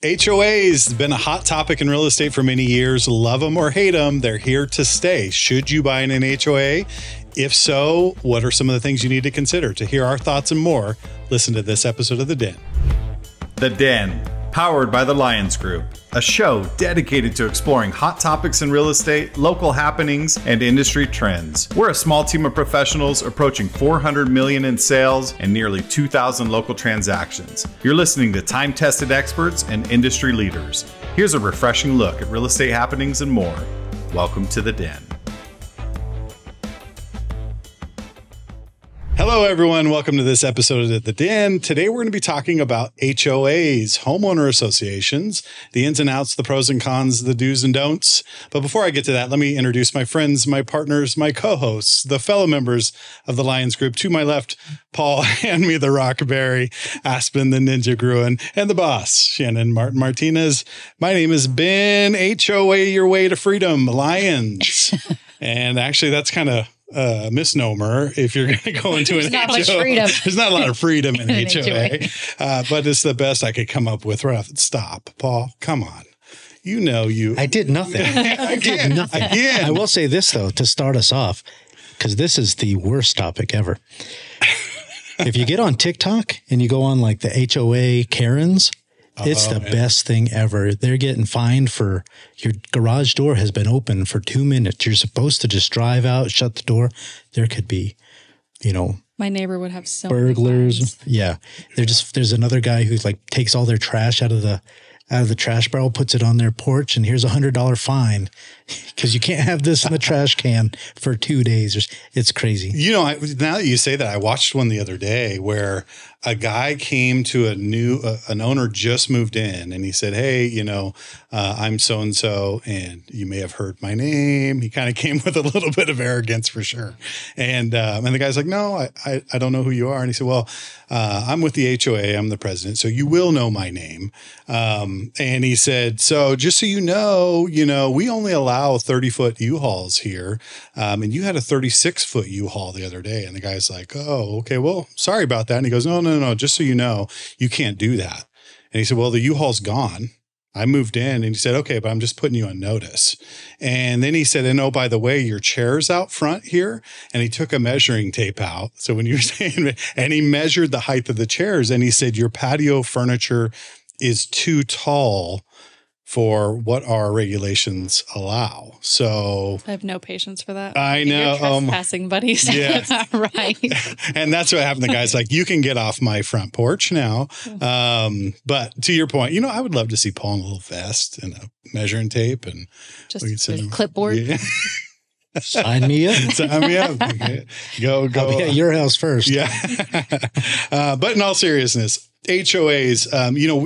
HOAs been a hot topic in real estate for many years. Love them or hate them, they're here to stay. Should you buy in an HOA? If so, what are some of the things you need to consider? To hear our thoughts and more, listen to this episode of The Den. The Den, powered by the Lyons Group, a show dedicated to exploring hot topics in real estate, local happenings, and industry trends. We're a small team of professionals approaching $400 million in sales and nearly 2,000 local transactions. You're listening to time-tested experts and industry leaders. Here's a refreshing look at real estate happenings and more. Welcome to The Den. Hello, everyone. Welcome to this episode of The Den. Today, we're going to be talking about HOAs, homeowner associations, the ins and outs, the pros and cons, the do's and don'ts. But before I get to that, let me introduce my friends, my partners, my co-hosts, the fellow members of the Lyons Group. To my left, Paul, hand me the Rockberry, Aspen, the Ninja Gruen, and the boss, Shannon Martin Martinez. My name is Ben, HOA Your Way to Freedom, Lyons. And actually, that's kind of misnomer if you're going to go into an HOA. There's not a lot of freedom in an HOA, but it's the best I could come up with. Stop, Paul. Come on. You know you. I did nothing. I did nothing. Again. I will say this, though, to start us off, because this is the worst topic ever. If you get on TikTok and you go on like the HOA Karens, it's the best thing ever. They're getting fined for your garage door has been open for 2 minutes. You're supposed to just drive out, shut the door. There could be, my neighbor would have so burglars. Yeah. There's another guy who's like takes all their trash out of the trash barrel, puts it on their porch, and here's $100 fine because you can't have this in the trash can for 2 days. It's crazy. Now that you say that, I watched one the other day where a guy came to an owner just moved in, and he said, "Hey, I'm so-and-so, and you may have heard my name." He kind of came with a little bit of arrogance for sure. And the guy's like, "No, I don't know who you are." And he said, "Well, I'm with the HOA. I'm the president, so you will know my name." And he said, "So just so you know, we only allow 30-foot U-Hauls here. And you had a 36-foot U-Haul the other day." And the guy's like, "Oh, okay, well, sorry about that." And he goes, No. Just so you know, you can't do that." And he said, "Well, the U-Haul's gone. I moved in." And he said, "Okay, but I'm just putting you on notice." And then he said, "And oh, by the way, your chair's out front here." And he took a measuring tape out. So when you were saying, and he measured the height of the chairs, and he said, "Your patio furniture is too tall for what our regulations allow." So I have no patience for that. I know. You're trespassing, buddies. Yeah. Right. And that's what happened. The guy's like, "You can get off my front porch now." But to your point, I would love to see Paul in a little vest and a measuring tape and just a clipboard. Yeah. Sign me up. Sign me up. Okay. Go. I'll be at your house first. Yeah. But in all seriousness, HOAs,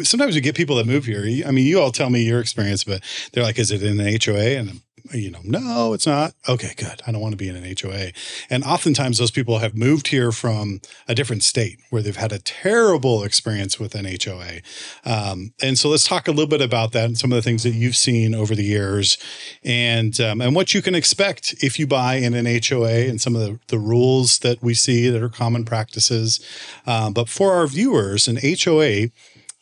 sometimes we get people that move here. You all tell me your experience, but they're like, "Is it in an HOA?" And no, it's not. Okay, good. I don't want to be in an HOA. And oftentimes those people have moved here from a different state where they've had a terrible experience with an HOA. And so let's talk a little bit about that and some of the things that you've seen over the years and what you can expect if you buy in an HOA and some of the rules that we see that are common practices. But for our viewers, an HOA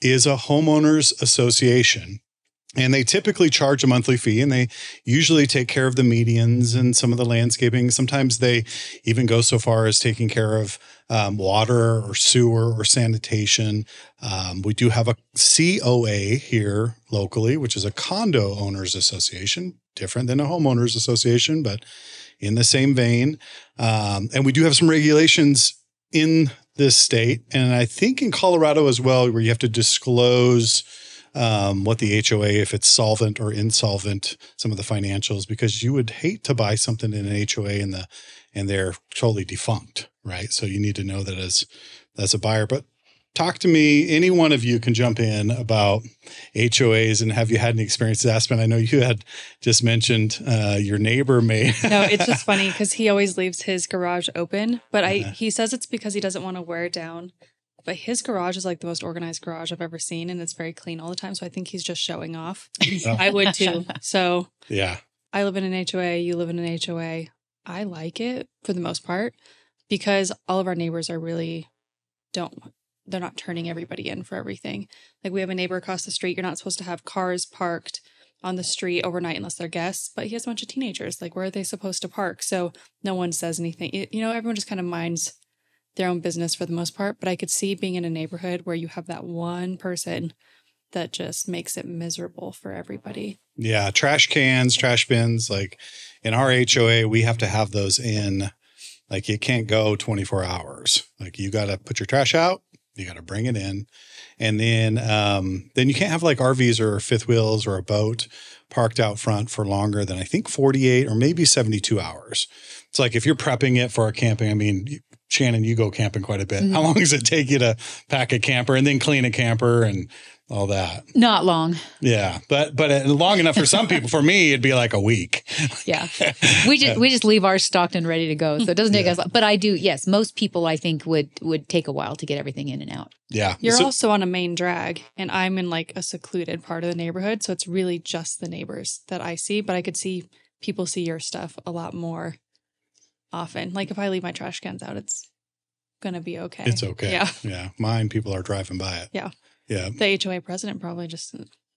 is a homeowners association. And they typically charge a monthly fee, and they usually take care of the medians and some of the landscaping. Sometimes they even go so far as taking care of water or sewer or sanitation. We do have a COA here locally, which is a condo owners association, different than a homeowners association, but in the same vein. And we do have some regulations in this state, and I think in Colorado as well, where you have to disclose what the HOA, if it's solvent or insolvent, some of the financials, because you would hate to buy something in an HOA and they're totally defunct, right? So you need to know that as a buyer. But talk to me. Any one of you can jump in about HOAs, and have you had any experiences? Aspen, I know you had just mentioned your neighbor may. No, it's just funny because he always leaves his garage open, but he says it's because he doesn't want to wear it down. But his garage is like the most organized garage I've ever seen, and it's very clean all the time. So I think he's just showing off. I would too. So yeah, I live in an HOA. You live in an HOA. I like it for the most part because all of our neighbors are really don't they're not turning everybody in for everything. Like we have a neighbor across the street. You're not supposed to have cars parked on the street overnight unless they're guests, but he has a bunch of teenagers. Like, where are they supposed to park? So no one says anything. You know, everyone just kind of minds their own business for the most part. But I could see being in a neighborhood where you have that one person that just makes it miserable for everybody. Yeah. Trash cans, trash bins. Like in our HOA, we have to have those in. Like you can't go 24 hours. Like you got to put your trash out. You got to bring it in. And then you can't have like RVs or fifth wheels or a boat parked out front for longer than I think 48 or maybe 72 hours. It's like if you're prepping it for a camping, I mean, Shannon, you go camping quite a bit. Mm-hmm. How long does it take you to pack a camper and then clean a camper and all that? Not long. Yeah. But long enough for some people. For me, it'd be like a week. Yeah. We just leave ours stocked and ready to go. So it doesn't take us long. But I do, yes, most people I think would take a while to get everything in and out. Yeah. You're also on a main drag and I'm in like a secluded part of the neighborhood. So it's really just the neighbors that I see, but I could see people see your stuff a lot more often. Like if I leave my trash cans out, it's going to be okay. It's okay. Yeah. Yeah. Mine, people are driving by it. Yeah. Yeah. The HOA president probably just.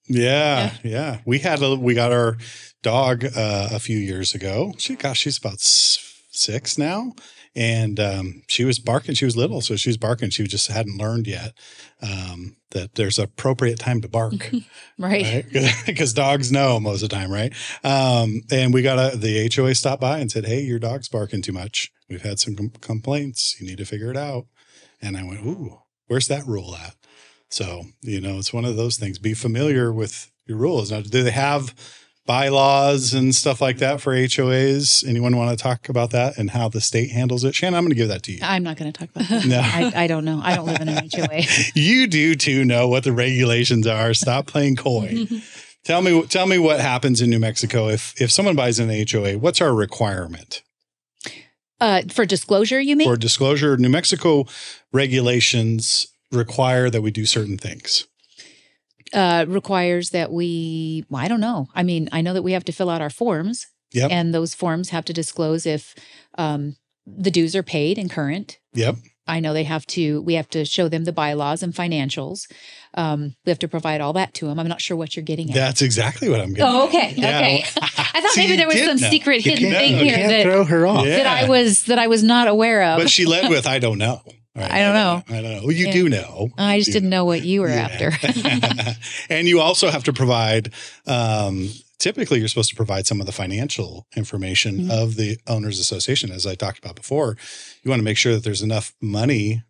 Yeah. We got our dog a few years ago. She's about 6 now. And she was barking. She was little, so she was barking. She just hadn't learned yet that there's an appropriate time to bark. Right. Because dogs know most of the time, right? And we got the HOA stopped by and said, hey, your dog's barking too much. We've had some complaints. You need to figure it out. And I went, ooh, where's that rule at? So, it's one of those things. Be familiar with your rules. Now, do they have bylaws and stuff like that for HOAs? Anyone want to talk about that and how the state handles it? Shannon, I'm going to give that to you. I'm not going to talk about that. No. I don't know. I don't live in an HOA. You do too know what the regulations are. Stop playing coy. Tell me what happens in New Mexico if someone buys an HOA. What's our requirement? For disclosure, you mean? For disclosure, New Mexico regulations require that we do certain things. Requires that I don't know. I mean, I know that we have to fill out our forms. Yep. And those forms have to disclose if the dues are paid and current. Yep. I know we have to show them the bylaws and financials. We have to provide all that to them. I'm not sure what you're getting at. That's exactly what I'm getting at. Oh, okay. Yeah. Okay. I thought maybe there was some secret hidden thing here that throw her off. Yeah. that I was not aware of. But she led with, I don't know. Right. I don't know. Well, you do know. I just didn't know what you were after. And you also have to provide, typically you're supposed to provide some of the financial information of the owners association. As I talked about before, you want to make sure that there's enough money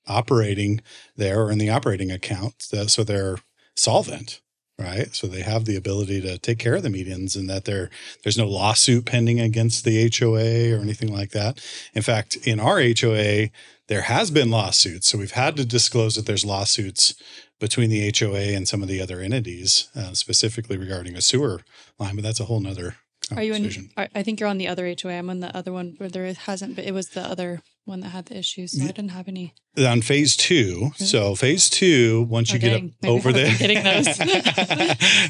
operating there or in the operating account so they're solvent. Right. So they have the ability to take care of the medians and that there's no lawsuit pending against the HOA or anything like that. In fact, in our HOA, there has been lawsuits. So we've had to disclose that there's lawsuits between the HOA and some of the other entities, specifically regarding a sewer line, but that's a whole nother conversation. Are you I think you're on the other HOA. I'm on the other one where there hasn't, but it was the other one that had the issues. So I didn't have any. On phase 2. Really? So phase 2, once you get over there, getting those.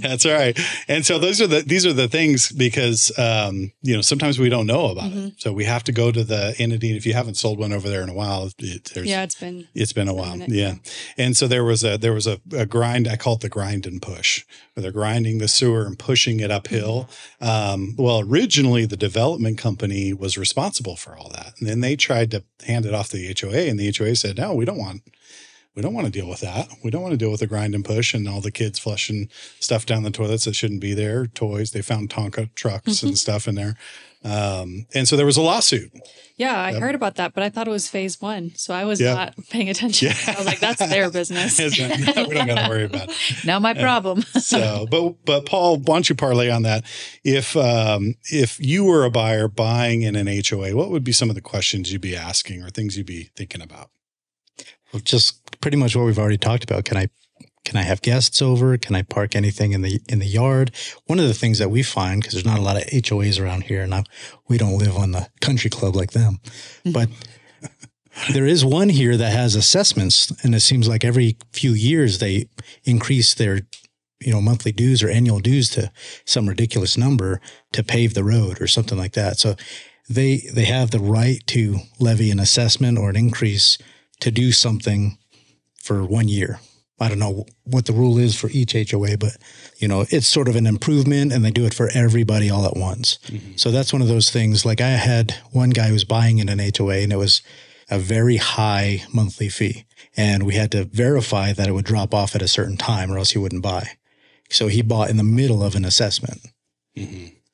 That's right. And so these are the things because, sometimes we don't know about it. So we have to go to the entity. If you haven't sold one over there in a while, it's been a while. Yeah. And so there was a grind. I call it the grind and push, where they're grinding the sewer and pushing it uphill. Well, originally the development company was responsible for all that. And then they tried to hand it off to the HOA, and the HOA said, no, we don't want to deal with that. We don't want to deal with the grind and push and all the kids flushing stuff down the toilets that shouldn't be there. Toys. They found Tonka trucks and stuff in there. And so there was a lawsuit. Yeah, I heard about that, but I thought it was phase 1. So I was not paying attention. Yeah. I was like, that's their business. We don't got to worry about it. Not my problem. So, but Paul, why don't you parlay on that? If you were a buyer buying in an HOA, what would be some of the questions you'd be asking or things you'd be thinking about? Well, just pretty much what we've already talked about. Can I have guests over? Can I park anything in the yard? One of the things that we find, because there's not a lot of HOAs around here, and we don't live on the country club like them, but there is one here that has assessments, and it seems like every few years they increase their monthly dues or annual dues to some ridiculous number to pave the road or something like that. So they have the right to levy an assessment or an increase to do something for 1 year. I don't know what the rule is for each HOA, but it's sort of an improvement, and they do it for everybody all at once. Mm-hmm. So that's one of those things. Like I had one guy who was buying in an HOA, and it was a very high monthly fee, and we had to verify that it would drop off at a certain time or else he wouldn't buy. So he bought in the middle of an assessment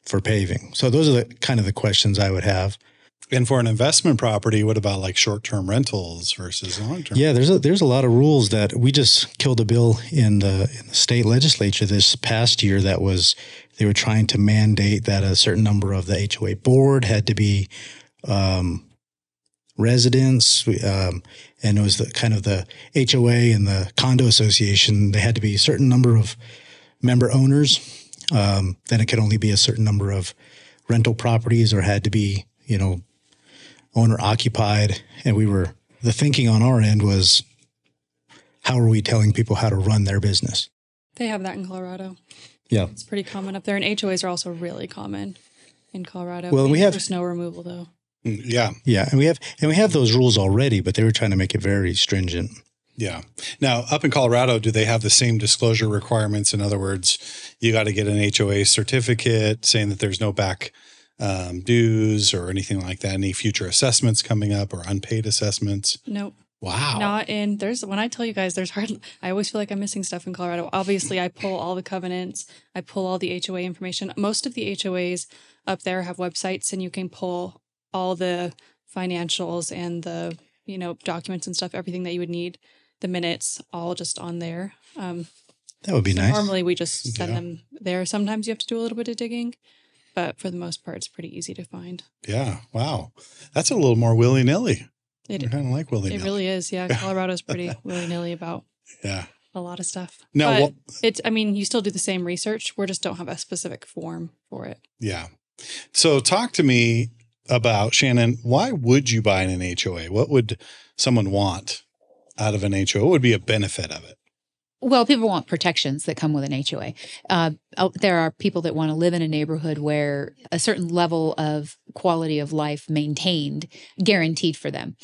for paving. So those are the kind of the questions I would have. And for an investment property, what about like short-term rentals versus long-term? Yeah, there's a lot of rules that we just killed a bill in the state legislature this past year that was, they were trying to mandate that a certain number of the HOA board had to be residents, and it was the kind of the HOA and the condo association. They had to be a certain number of member owners. Then it could only be a certain number of rental properties, or had to be, owner occupied. And the thinking on our end was, how are we telling people how to run their business? They have that in Colorado. Yeah. It's pretty common up there. And HOAs are also really common in Colorado. Well, we have for snow removal though. Yeah. Yeah. And we have those rules already, but they were trying to make it very stringent. Yeah. Now, up in Colorado, do they have the same disclosure requirements? In other words, you got to get an HOA certificate saying that there's no back dues or anything like that. Any future assessments coming up or unpaid assessments? Nope. Wow. Not in, when I tell you guys, I always feel like I'm missing stuff in Colorado. Obviously, I pull all the covenants. I pull all the HOA information. Most of the HOAs up there have websites, and you can pull all the financials and the, documents and stuff, everything that you would need, the minutes, all just on there. That would be nice. Normally, we just send them there. Sometimes you have to do a little bit of digging, but for the most part, it's pretty easy to find. Yeah. Wow. That's a little more willy-nilly. I kind of like willy-nilly. It really is. Yeah. Colorado's pretty willy-nilly about a lot of stuff. No, you still do the same research. We just don't have a specific form for it. Yeah. So talk to me about, Shannon, why would you buy in an HOA? What would someone want out of an HOA? What would be a benefit of it? Well, people want protections that come with an HOA. There are people that want to live in a neighborhood where a certain level of quality of life maintained, guaranteed for them.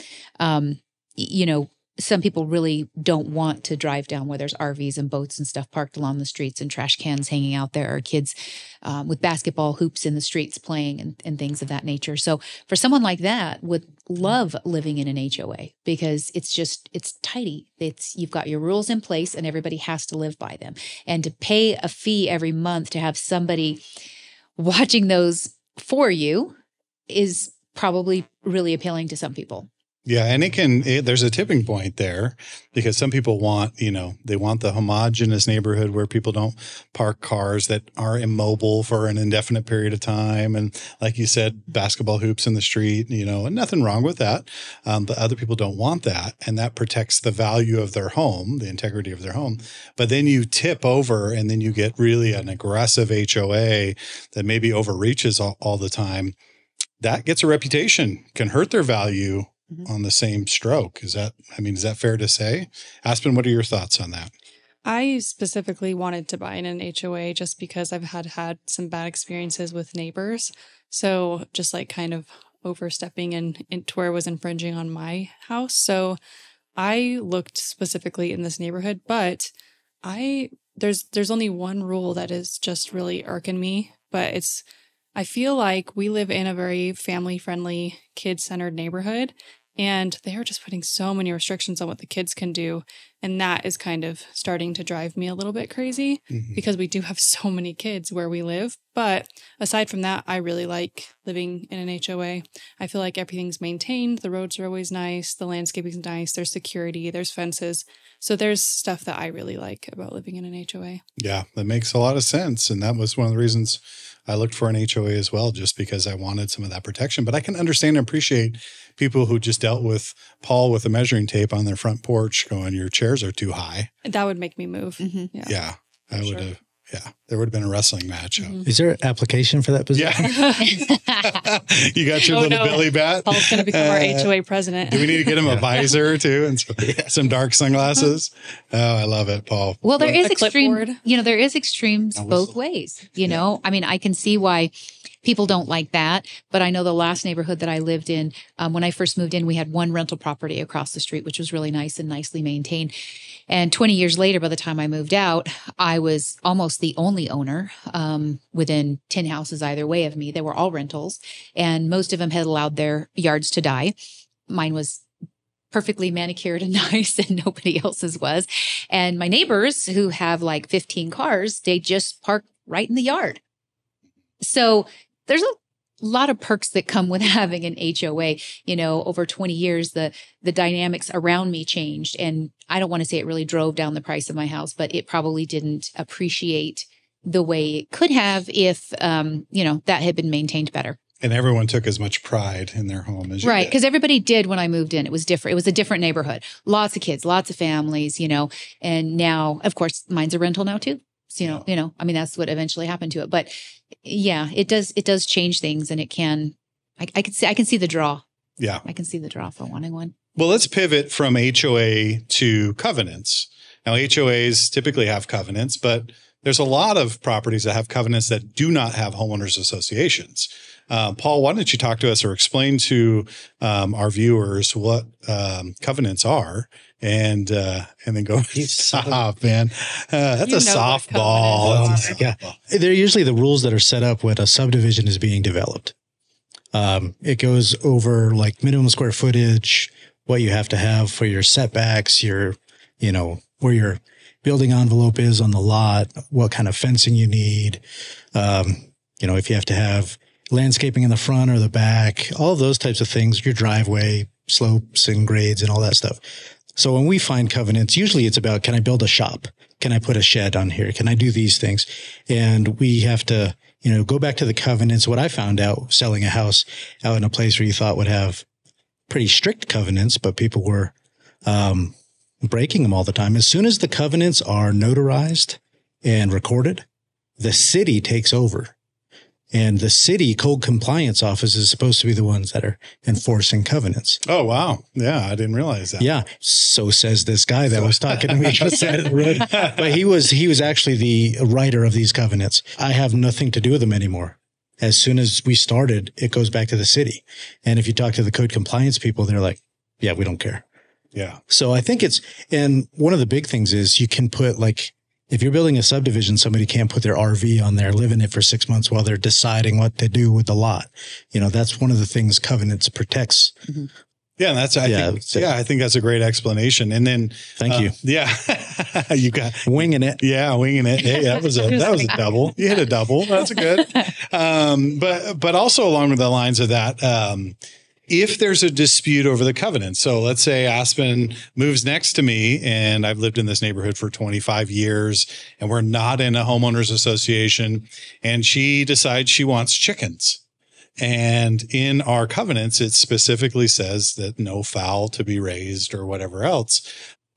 Some people really don't want to drive down where there's RVs and boats and stuff parked along the streets and trash cans hanging out there, or kids with basketball hoops in the streets playing and things of that nature. So for someone like that, would love living in an HOA because it's tidy. You've got your rules in place and everybody has to live by them. And to pay a fee every month to have somebody watching those for you is probably really appealing to some people. Yeah. And there's a tipping point there because some people want, they want the homogeneous neighborhood where people don't park cars that are immobile for an indefinite period of time. And like you said, basketball hoops in the street, and nothing wrong with that. But other people don't want that. And that protects the value of their home, the integrity of their home. But then you tip over and then you get really an aggressive HOA that maybe overreaches all the time. That gets a reputation, can hurt their value on the same stroke. Is that fair to say? Aspen, what are your thoughts on that? I specifically wanted to buy in an HOA just because I've had some bad experiences with neighbors. So just like kind of overstepping and to where it was infringing on my house. So I looked specifically in this neighborhood, but there's only one rule that is just really irking me, but I feel like we live in a very family-friendly, kid-centered neighborhood, and they are just putting so many restrictions on what the kids can do. And that is kind of starting to drive me a little bit crazy because we do have so many kids where we live. But aside from that, I really like living in an HOA. I feel like everything's maintained. The roads are always nice. The landscaping's nice. There's security. There's fences. So there's stuff that I really like about living in an HOA. Yeah, that makes a lot of sense. And that was one of the reasons I looked for an HOA as well, just because I wanted some of that protection. But I can understand and appreciate people who just dealt with Paul with a measuring tape on their front porch going, your chairs are too high. That would make me move. Yeah, I would have. Yeah, there would have been a wrestling match. Is there an application for that position? Yeah. You got your little Billy bat. Paul's going to become our HOA president. Do we need to get him a visor too and some dark sunglasses? Oh, I love it, Paul. Well, there is clipboard. extreme, there is extremes both ways, I mean, I can see why people don't like that, but I know the last neighborhood that I lived in, when I first moved in, we had one rental property across the street, which was really nice and nicely maintained. And 20 years later, by the time I moved out, I was almost the only owner within 10 houses either way of me. They were all rentals, and most of them had allowed their yards to die. Mine was perfectly manicured and nice, and nobody else's was. And my neighbors, who have like 15 cars, they just park right in the yard. So there's a lot of perks that come with having an HOA. Over 20 years, the dynamics around me changed. And I don't want to say it really drove down the price of my house, but it probably didn't appreciate the way it could have if, that had been maintained better. And everyone took as much pride in their home as you right, did. because everybody did when I moved in. It was different. It was a different neighborhood. Lots of kids, lots of families, and now, of course, mine's a rental now too. So, I mean, that's what eventually happened to it. But yeah, it does change things, and it can, I can see the draw. Yeah. I can see the draw for wanting one. Well, let's pivot from HOA to covenants. Now, HOAs typically have covenants, but there's a lot of properties that have covenants that do not have homeowners associations. Paul, why don't you talk to us or explain to our viewers what covenants are, and then go. Stop, man. That's a softball. Yeah, they're usually the rules that are set up when a subdivision is being developed. It goes over like minimum square footage, what you have to have for your setbacks, where your building envelope is on the lot, what kind of fencing you need, if you have to have landscaping in the front or the back, all of those types of things, your driveway, slopes and grades and all that stuff. So when we find covenants, usually it's about, can I build a shop? Can I put a shed on here? Can I do these things? And we have to, go back to the covenants. What I found out selling a house out in a place where you thought would have pretty strict covenants, but people were breaking them all the time. As soon as the covenants are notarized and recorded, the city takes over. And the city code compliance office is supposed to be the ones that are enforcing covenants. Oh, wow. Yeah, I didn't realize that. Yeah. So says this guy that was talking to me. But he was actually the writer of these covenants. I have nothing to do with them anymore. As soon as we started, it goes back to the city. And if you talk to the code compliance people, they're like, yeah, we don't care. Yeah. So I think and one of the big things is you can put if you're building a subdivision, somebody can't put their RV on there, live in it for 6 months while they're deciding what to do with the lot. That's one of the things covenants protects. Mm-hmm. Yeah. I think that's a great explanation. And then, thank you. Yeah. You got winging it. Yeah. Winging it. Hey, that was a double. You hit a double. That's good. But also along with the lines of that, if there's a dispute over the covenant, so let's say Aspen moves next to me and I've lived in this neighborhood for 25 years and we're not in a homeowners association, and she decides she wants chickens. And in our covenants, it specifically says that no fowl to be raised or whatever else.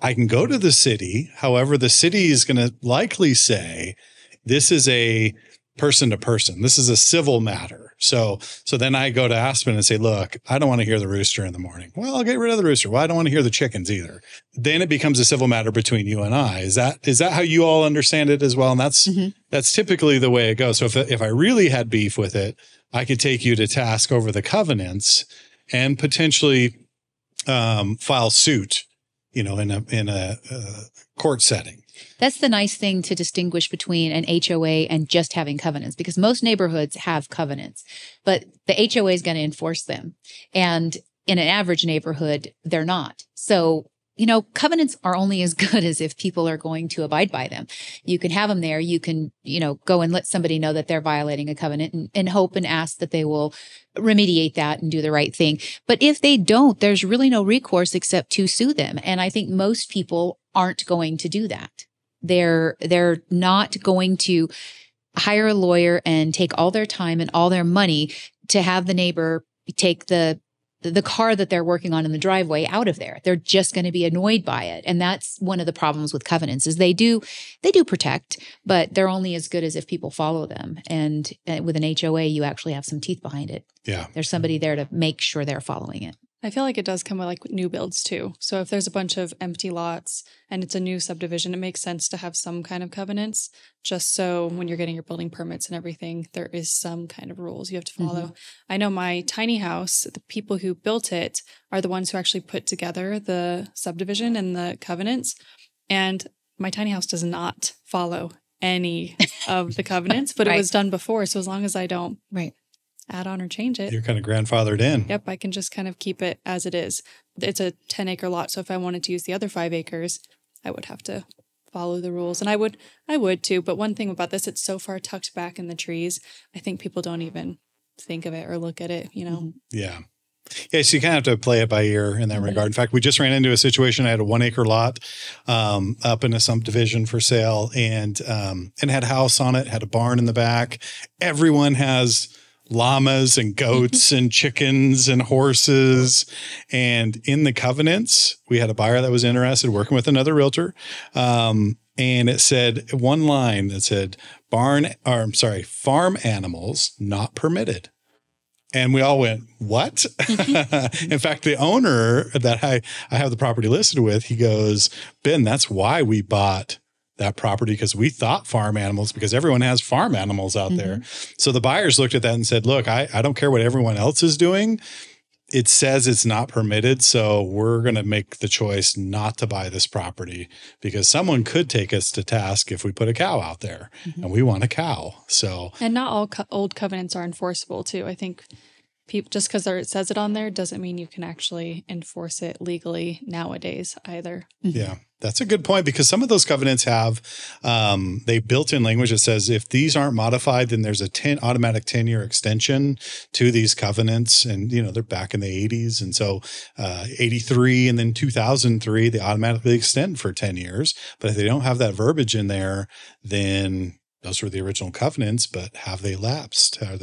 I can go to the city. However, the city is going to likely say this is a person to person. This is a civil matter. So then I go to Aspen and say, look, I don't want to hear the rooster in the morning. Well, I'll get rid of the rooster. Well, I don't want to hear the chickens either. Then it becomes a civil matter between you and I. Is that how you all understand it as well? And that's typically the way it goes. So if I really had beef with it, I could take you to task over the covenants and potentially file suit, in a court setting. That's the nice thing to distinguish between an HOA and just having covenants, because most neighborhoods have covenants, but the HOA is going to enforce them. And in an average neighborhood, they're not. So, covenants are only as good as if people are going to abide by them. You can have them there. You can, go and let somebody know that they're violating a covenant and hope and ask that they will remediate that and do the right thing. But if they don't, there's really no recourse except to sue them. And I think most people aren't going to do that. They're not going to hire a lawyer and take all their time and all their money to have the neighbor take the the car that they're working on in the driveway out of there. They're just going to be annoyed by it. And that's one of the problems with covenants is they do protect, but they're only as good as if people follow them. And with an HOA, you actually have some teeth behind it. Yeah. There's somebody there to make sure they're following it. I feel like it does come with like new builds too. So if there's a bunch of empty lots and it's a new subdivision, it makes sense to have some kind of covenants, just so when you're getting your building permits and everything, there is some kind of rules you have to follow. Mm-hmm. I know my tiny house, the people who built it are the ones who actually put together the subdivision and the covenants. And my tiny house does not follow any of the covenants, but It was done before. So as long as I don't add on or change it. You're kind of grandfathered in. Yep. I can just kind of keep it as it is. It's a 10-acre lot. So if I wanted to use the other 5 acres, I would have to follow the rules. And I would too. But one thing about this, it's so far tucked back in the trees. I think people don't even think of it or look at it, you know? Yeah. Yeah, so you kind of have to play it by ear in that regard. In fact, we just ran into a situation. I had a 1-acre lot up in a subdivision for sale and had a house on it, had a barn in the back. Everyone has llamas and goats and chickens and horses. And in the covenants, we had a buyer that was interested working with another realtor. And it said one line that said farm animals not permitted. And we all went, what? In fact, the owner that I have the property listed with, he goes, Ben, that's why we bought that property, because we thought farm animals, because everyone has farm animals out there. So the buyers looked at that and said, look, I don't care what everyone else is doing. It says it's not permitted. So we're going to make the choice not to buy this property because someone could take us to task if we put a cow out there and we want a cow. So, and not all old covenants are enforceable too. I think just because it says it on there doesn't mean you can actually enforce it legally nowadays either. Yeah, that's a good point, because some of those covenants have they built in language that says if these aren't modified, then there's a automatic 10-year extension to these covenants. And, they're back in the 80s. And so 83 and then 2003, they automatically extend for 10 years. But if they don't have that verbiage in there, then those were the original covenants, but have they lapsed? Are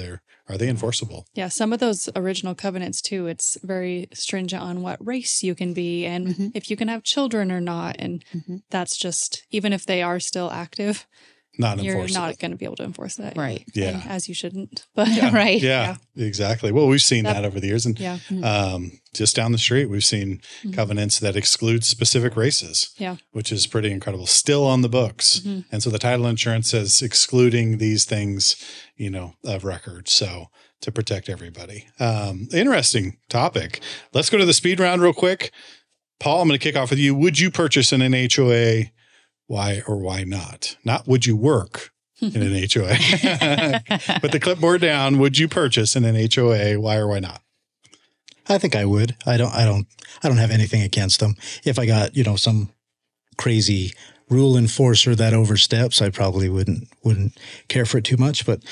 they enforceable? Yeah, some of those original covenants too, it's very stringent on what race you can be and if you can have children or not. And that's just, even if they are still active, you're not going to be able to enforce that. Right. Yeah. And as you shouldn't. But right. Yeah, exactly. Well, we've seen that over the years. And just down the street, we've seen covenants that exclude specific races, which is pretty incredible. Still on the books. And so the title insurance says excluding these things, of record. So to protect everybody. Interesting topic. Let's go to the speed round real quick. Paul, I'm going to kick off with you. Would you purchase in an HOA? Why or why not? Not would you work in an HOA? Put the clipboard down. Would you purchase in an HOA? Why or why not? I think I would. I don't have anything against them. If I got, some crazy rule enforcer that oversteps, I probably wouldn't care for it too much. But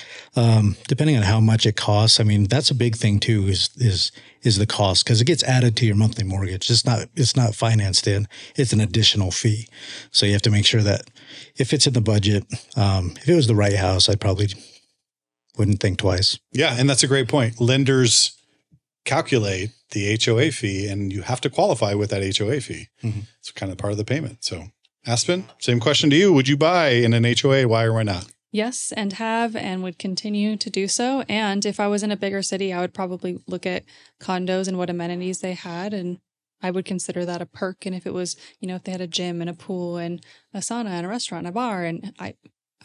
depending on how much it costs, I mean, that's a big thing too, is the cost, because it gets added to your monthly mortgage. It's not financed in, it's an additional fee. So you have to make sure that if it's in the budget, if it was the right house, I probably wouldn't think twice. Yeah. And that's a great point. Lenders calculate the HOA fee and you have to qualify with that HOA fee. It's kind of part of the payment. So Aspen, same question to you. Would you buy in an HOA? Why or why not? Yes, and would continue to do so. And if I was in a bigger city, I would probably look at condos and what amenities they had. And I would consider that a perk. And if it was, if they had a gym and a pool and a sauna and a restaurant and a bar, and I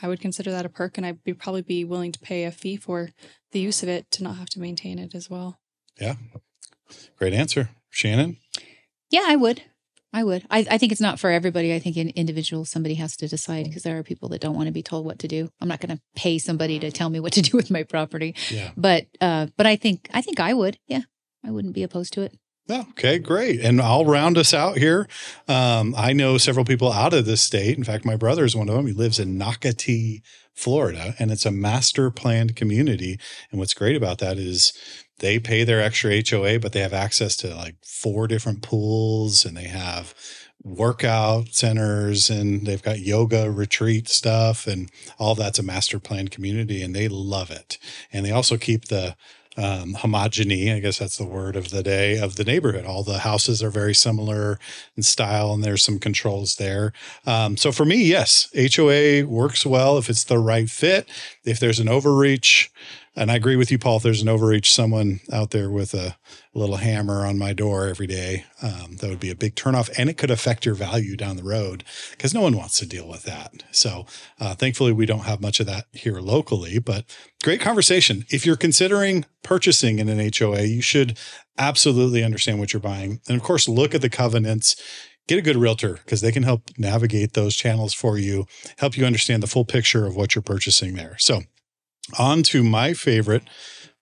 would consider that a perk. And I'd probably be willing to pay a fee for the use of it to not have to maintain it as well. Yeah. Great answer. Shannon? Yeah, I would. I think it's not for everybody. I think in individual, somebody has to decide, because there are people that don't want to be told what to do. I'm not going to pay somebody to tell me what to do with my property. Yeah. But I think I would. Yeah. I wouldn't be opposed to it. Okay, great. And I'll round us out here. I know several people out of this state. In fact, my brother is one of them. He lives in Nocatee, Florida, and it's a master planned community. And what's great about that is they pay their extra HOA, but they have access to like 4 different pools, and they have workout centers, and they've got yoga retreat stuff, and all that's a master planned community, and they love it. And they also keep the homogeny, I guess that's the word of the day, of the neighborhood. All the houses are very similar in style, and there's some controls there. So for me, yes, HOA works well if it's the right fit. If there's an overreach, and I agree with you, Paul, if there's an overreach, someone out there with a little hammer on my door every day, that would be a big turnoff, and it could affect your value down the road because no one wants to deal with that. So thankfully, we don't have much of that here locally, but great conversation. If you're considering purchasing in an HOA, you should absolutely understand what you're buying. And of course, look at the covenants. Get a good realtor because they can help navigate those channels for you, help you understand the full picture of what you're purchasing there. So on to my favorite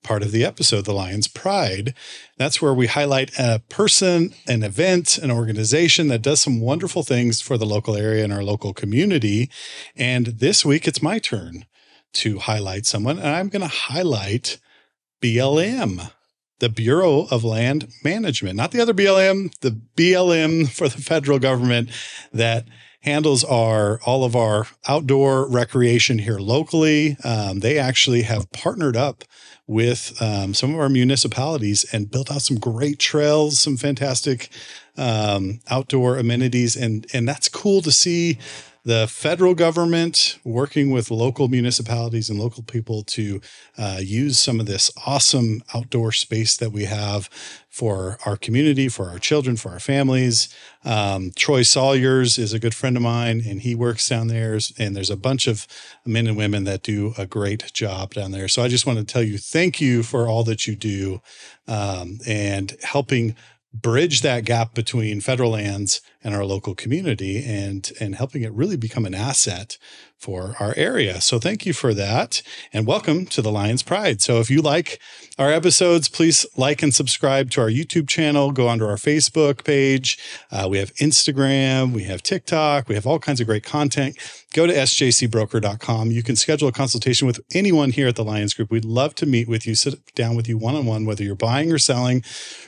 part of the episode, the Lyons Pride. That's where we highlight a person, an event, an organization that does some wonderful things for the local area and our local community. And this week, it's my turn to highlight someone, and I'm going to highlight BLM, the Bureau of Land Management, not the other BLM, the BLM for the federal government that handles all of our outdoor recreation here locally. They actually have partnered up with some of our municipalities and built out some great trails, some fantastic outdoor amenities. And that's cool to see the federal government working with local municipalities and local people to use some of this awesome outdoor space that we have for our community, for our children, for our families. Troy Sawyers is a good friend of mine, and he works down there. And there's a bunch of men and women that do a great job down there. So I just want to tell you, thank you for all that you do and helping bridge that gap between federal lands and our local community and helping it really become an asset for our area. So thank you for that. And welcome to the Lyons Pride. So if you like our episodes, please like and subscribe to our YouTube channel. Go onto our Facebook page. We have Instagram. We have TikTok. We have all kinds of great content. Go to sjcbroker.com. You can schedule a consultation with anyone here at the Lyons Group. We'd love to meet with you, sit down with you one-on-one, whether you're buying or selling,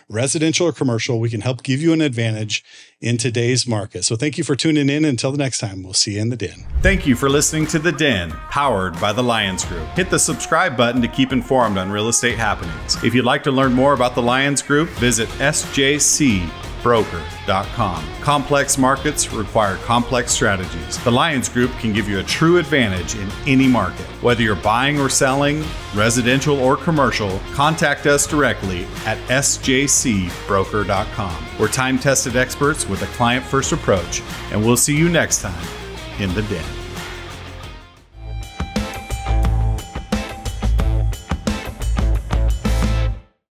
residential or commercial. We can help give you an advantage in today's market. So thank you for tuning in. Until the next time, we'll see you in the den. Thank you for listening to The Den, powered by the Lyons Group. Hit the subscribe button to keep informed on real estate happenings. If you'd like to learn more about the Lyons Group, visit sjcbroker.com. Complex markets require complex strategies. The Lyons Group can give you a true advantage in any market. Whether you're buying or selling, residential or commercial, contact us directly at sjcbroker.com. We're time-tested experts with a client-first approach, and we'll see you next time in the Den.